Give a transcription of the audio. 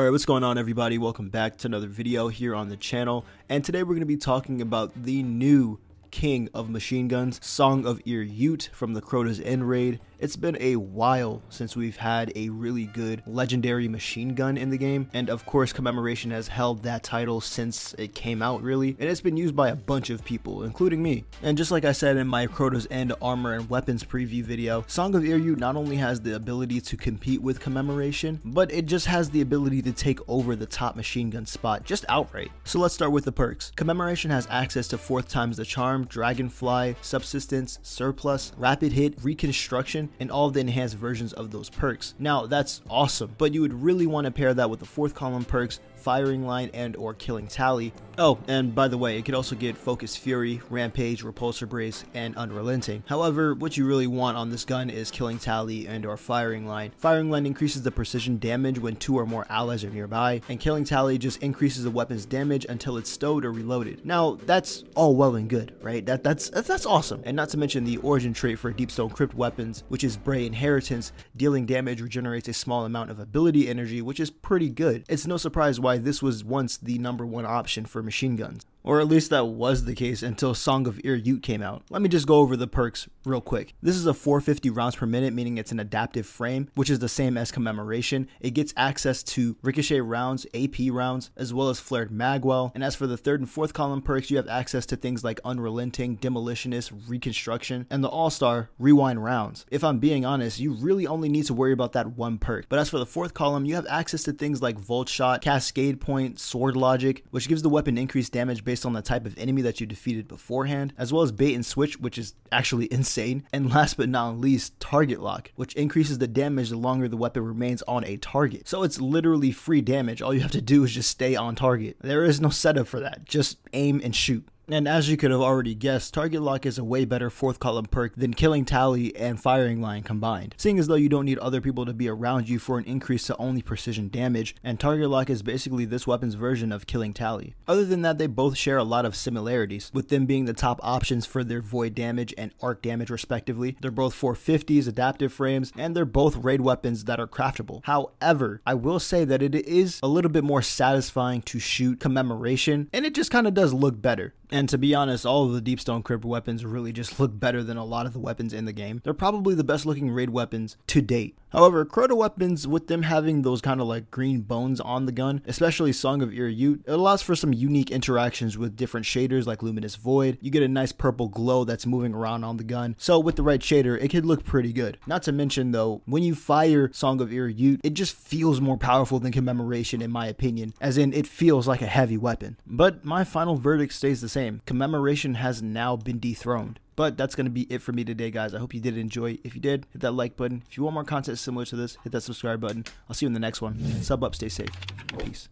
Alright, what's going on everybody? Welcome back to another video here on the channel, and today we're going to be talking about the new king of machine guns, Song of YUT from the Crota's End raid. It's been a while since we've had a really good legendary machine gun in the game, and of course Commemoration has held that title since it came out really, and it's been used by a bunch of people, including me. And just like I said in my Crota's End armor and weapons preview video, Song of YUT not only has the ability to compete with Commemoration, but it just has the ability to take over the top machine gun spot just outright. So let's start with the perks. Commemoration has access to 4th times the charm, Dragonfly, Subsistence, Surplus, Rapid Hit, Reconstruction, and all of the enhanced versions of those perks. Now that's awesome, but you would really want to pair that with the 4th column perks, Firing Line and or Killing Tally. Oh, and by the way, it could also get Focus Fury, Rampage, Repulsor Brace, and Unrelenting. However, what you really want on this gun is Killing Tally and or Firing Line. Firing Line increases the precision damage when 2 or more allies are nearby, and Killing Tally just increases the weapon's damage until it's stowed or reloaded. Now, that's all well and good, right? That's awesome. And not to mention the origin trait for Deepstone Crypt weapons, which is Bray Inheritance. Dealing damage regenerates a small amount of ability energy, which is pretty good. It's no surprise why this was once the #1 option for machine guns. Or at least that was the case until Song of YUT came out. Let me just go over the perks real quick. This is a 450 rounds per minute, meaning it's an adaptive frame, which is the same as Commemoration. It gets access to Ricochet rounds, AP rounds, as well as Flared Magwell. And as for the 3rd and 4th column perks, you have access to things like Unrelenting, Demolitionist, Reconstruction, and the All-Star Rewind rounds. If I'm being honest, you really only need to worry about that one perk. But as for the 4th column, you have access to things like Volt Shot, Cascade Point, Sword Logic, which gives the weapon increased damage based on the type of enemy that you defeated beforehand, as well as Bait and Switch, which is actually insane, and last but not least, Target Lock, which increases the damage the longer the weapon remains on a target. So it's literally free damage. All you have to do is just stay on target. There is no setup for that. Just aim and shoot. And as you could have already guessed, Target Lock is a way better 4th column perk than Killing Tally and Firing Line combined, seeing as though you don't need other people to be around you for an increase to only precision damage, and Target Lock is basically this weapon's version of Killing Tally. Other than that, they both share a lot of similarities, with them being the top options for their void damage and arc damage respectively. They're both 450s, adaptive frames, and they're both raid weapons that are craftable. However, I will say that it is a little bit more satisfying to shoot Commemoration, and it just kind of does look better. And to be honest, all of the Deepstone Crypt weapons really just look better than a lot of the weapons in the game. They're probably the best looking raid weapons to date. However, Crota weapons, with them having those kind of like green bones on the gun, especially Song of YUT, it allows for some unique interactions with different shaders like Luminous Void. You get a nice purple glow that's moving around on the gun. So with the right shader, it could look pretty good. Not to mention though, when you fire Song of YUT, it just feels more powerful than Commemoration in my opinion, as in it feels like a heavy weapon. But my final verdict stays the same. Commemoration has now been dethroned. But that's going to be it for me today, guys. I hope you did enjoy. If you did, hit that like button. If you want more content similar to this, hit that subscribe button. I'll see you in the next one. Sub up, stay safe. Peace.